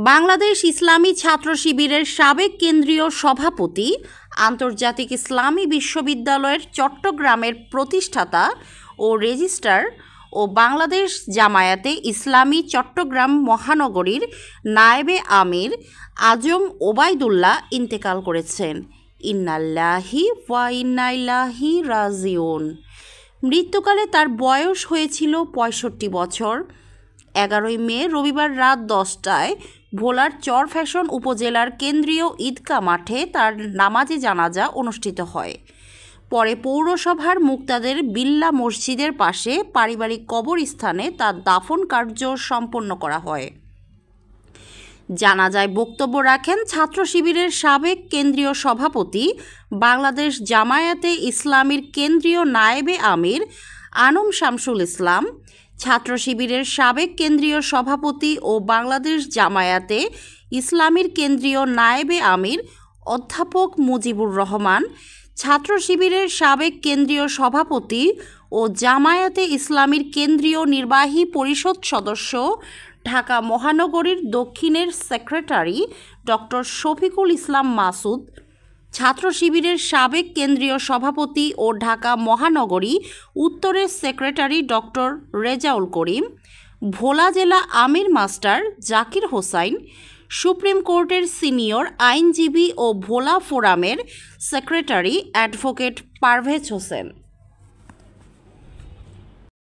বাংলাদেশ ইসলামী ছাত্র শিবিরের সাবেক কেন্দ্রীয় সভাপতি, আন্তর্জাতিক ইসলামী বিশ্ববিদ্যালয়ের চট্টগ্রামের প্রতিষ্ঠাতা ও রেজিস্ট্রার ও বাংলাদেশ জামায়াতে ইসলামী চট্টগ্রাম মহানগরীর নায়েবে আমির আজম ওবায়দুল্লাহ ইন্তেকাল করেছেন। ইন্নাল্লাহি ওয়া ইন্না ইলাইহি রাজিউন। মৃত্যুকালে তার বয়স হয়েছিল ৬৫ বছর। ১১ মে রবিবার রাত ১০টায় ভোলার চরফ্যাশন উপজেলার কেন্দ্রীয় ঈদগাহ মাঠে তার নামাজে জানাজা অনুষ্ঠিত হয়। পরে পৌরসভার মুক্তাদের বিল্লা মসজিদের পাশে পারিবারিক কবরস্থানে তার দাফন কার্য সম্পন্ন করা হয়। জানাজায় বক্তব্য রাখেন ছাত্র শিবিরের সাবেক কেন্দ্রীয় সভাপতি, বাংলাদেশ জামায়াতে ইসলামীর কেন্দ্রীয় নায়েবে আমির আনম শামসুল ইসলাম, ছাত্র শিবিরের সাবেক কেন্দ্রীয় সভাপতি ও বাংলাদেশ জামায়াতে ইসলামীর কেন্দ্রীয় নায়েবে আমির অধ্যাপক মুজিবুর রহমান, ছাত্র শিবিরের সাবেক কেন্দ্রীয় সভাপতি ও জামায়াতে ইসলামীর কেন্দ্রীয় নির্বাহী পরিষদ সদস্য, ঢাকা মহানগরীর দক্ষিণের সেক্রেটারি ডক্টর শফিকুল ইসলাম মাসুদ, ছাত্র শিবিরের সাবেক কেন্দ্রীয় সভাপতি ও ঢাকা মহানগরী উত্তরের সেক্রেটারি ডক্টর রেজাউল করিম, ভোলা জেলা আমির মাস্টার জাকির হোসাইন, সুপ্রিম কোর্টের সিনিয়র আইনজীবী ও ভোলা ফোরামের সেক্রেটারি অ্যাডভোকেট পারভেজ হোসেন।